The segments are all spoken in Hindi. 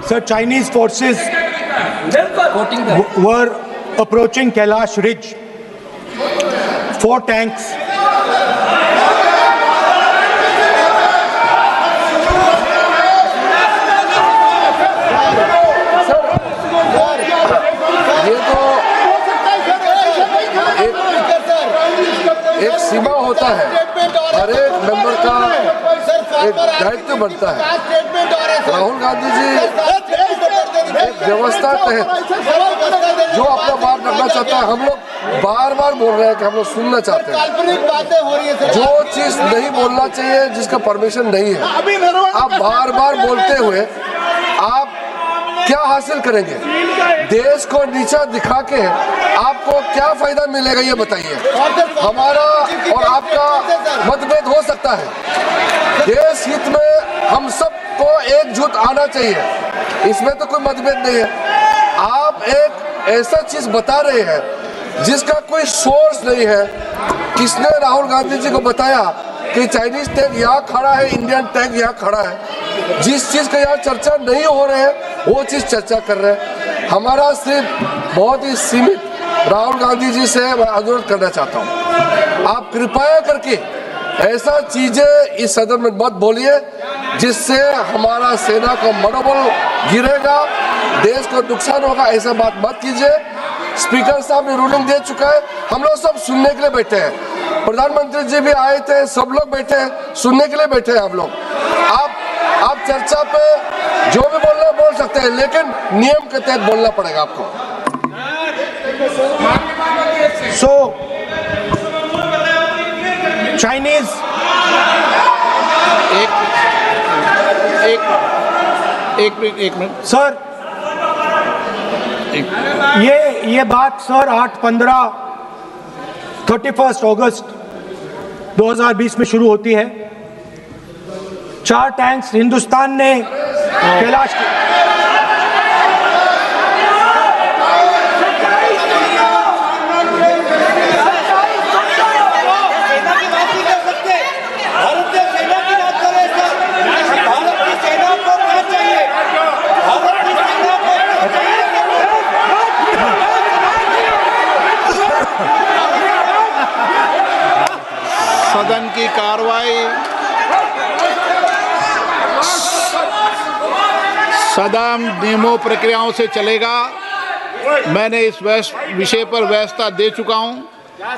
Sir, Chinese forces were approaching Kailash Ridge. 4 tanks. ये तो एक सीमा होता है, हर एक मेंबर का एक दायित्व बनता है। राहुल गांधी जी एक व्यवस्था तहत जो अपना बात रखना चाहता है, हम लोग बार बार बोल रहे हैं कि हम लोग सुनना चाहते हैं। जो चीज नहीं बोलना चाहिए, जिसका परमिशन नहीं है, आप बार बार बोलते हुए आप क्या हासिल करेंगे? देश को नीचा दिखा के आपको क्या फायदा मिलेगा, ये बताइए। हमारा और आपका मतभेद हो सकता है, देश हित में हम सबको एकजुट आना चाहिए, इसमें तो कोई मतभेद नहीं है। आप एक ऐसा चीज बता रहे हैं जिसका कोई सोर्स नहीं है। किसने राहुल गांधी जी को बताया कि चाइनीज टैंक यहाँ खड़ा है, इंडियन टैंक यहाँ खड़ा है? जिस चीज का यहाँ चर्चा नहीं हो रहे है, वो चीज चर्चा कर रहे हैं। हमारा सिर्फ बहुत ही सीमित राहुल गांधी जी से मैं अनुरोध करना चाहता हूँ, आप कृपया करके ऐसा चीजें इस सदन में मत बोलिए जिससे हमारा सेना का मनोबल गिरेगा, देश को नुकसान होगा। ऐसा बात मत कीजिए। स्पीकर साहब ने रूलिंग दे चुका है, हम लोग सब सुनने के लिए बैठे हैं। प्रधानमंत्री जी भी आए थे, सब लोग बैठे हैं, सुनने के लिए बैठे हैं हम लोग। आप चर्चा पे जो भी बोलना बोल सकते हैं, लेकिन नियम के तहत बोलना पड़ेगा आपको। So, Chinese एक मिनट सर, ये बात सर 31 अगस्त 2020 में शुरू होती है। 4 टैंक्स हिंदुस्तान ने कैलाश सदन की कार्रवाई सदन नियमों प्रक्रियाओं से चलेगा। मैंने इस विषय पर व्यवस्था दे चुका हूं।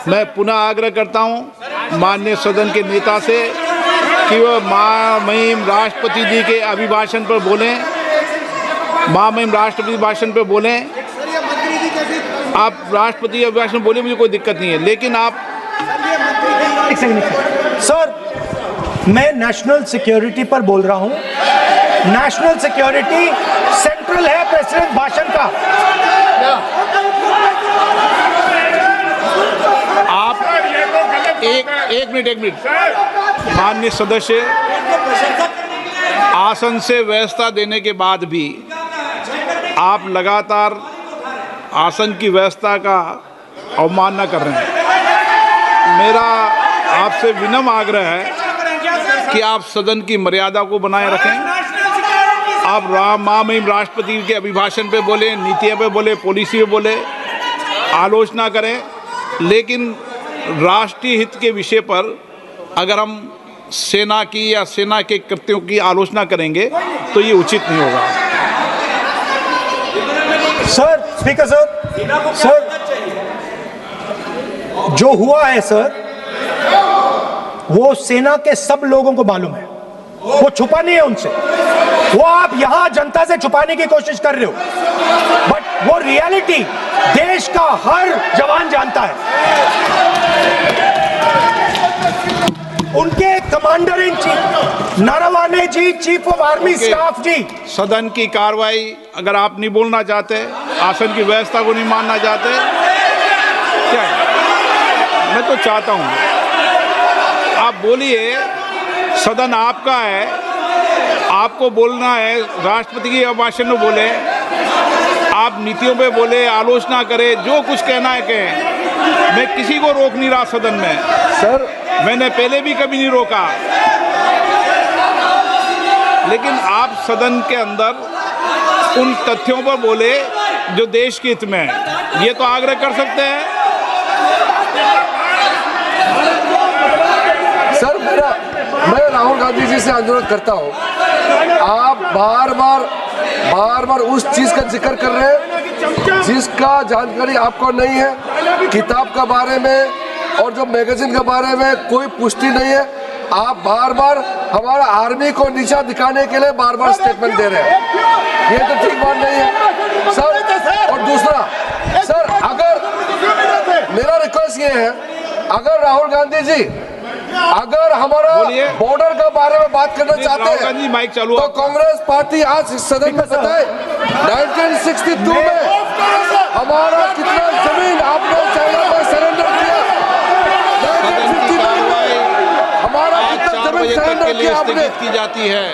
मैं पुनः आग्रह करता हूं माननीय सदन के नेता से कि वह महामहिम राष्ट्रपति जी के अभिभाषण पर बोलें, महामहिम राष्ट्रपति भाषण पर बोलें। आप राष्ट्रपति अभिभाषण बोले, मुझे कोई दिक्कत नहीं है, लेकिन आप सर, मैं नेशनल सिक्योरिटी पर बोल रहा हूं। नेशनल सिक्योरिटी सेंट्रल है प्रेसिडेंट भाषण का। आप एक मिनट माननीय सदस्य, आसन से व्यवस्था देने के बाद भी आप लगातार आसन की व्यवस्था का अवमानना कर रहे हैं। मेरा आपसे विनम्र आग्रह है कि आप सदन की मर्यादा को बनाए रखें। आप महामहिम राष्ट्रपति के अभिभाषण पे बोले, नीतियों पे बोले, पॉलिसी पे बोले, आलोचना करें, लेकिन राष्ट्रीय हित के विषय पर अगर हम सेना की या सेना के कृत्यों की आलोचना करेंगे तो ये उचित नहीं होगा। सर, स्पीकर सर, जो हुआ है सर, वो सेना के सब लोगों को मालूम है। वो छुपा नहीं है उनसे। वो आप यहां जनता से छुपाने की कोशिश कर रहे हो, बट वो रियलिटी देश का हर जवान जानता है। उनके commander in chief Naravane ji, chief of army staff ji. सदन की कार्रवाई अगर आप नहीं बोलना चाहते, आसन की व्यवस्था को नहीं मानना चाहते, क्या है? मैं तो चाहता हूं आप बोलिए, सदन आपका है, आपको बोलना है। राष्ट्रपति के अभिभाषण में बोले, आप नीतियों पे बोले, आलोचना करें, जो कुछ कहना है कहें। मैं किसी को रोक नहीं रहा सदन में सर, मैंने पहले भी कभी नहीं रोका, लेकिन आप सदन के अंदर उन तथ्यों पर बोले जो देश के हित में है, ये तो आग्रह कर सकते हैं। सर, मैं राहुल गांधी जी से अनुरोध करता हूं, आप बार बार उस चीज का जिक्र कर रहे हैं जिसका जानकारी आपको नहीं है। किताब के बारे में और जो मैगजीन के बारे में कोई पुष्टि नहीं है। आप बार बार हमारा आर्मी को नीचा दिखाने के लिए बार बार स्टेटमेंट दे रहे हैं। ये तो ठीक बात नहीं है सर। और दूसरा सर, अगर मेरा रिक्वेस्ट ये है, अगर राहुल गांधी जी अगर हमारा बॉर्डर के बारे में बात करना चाहते हैं माइक चालू, तो कांग्रेस पार्टी आज सदन में बताए 1962 में हमारा कितना जमीन आपने चाइना में सरेंडर किया। 1952 में हमारा कितना जमीन सरेंडर किया आपने की जाती है।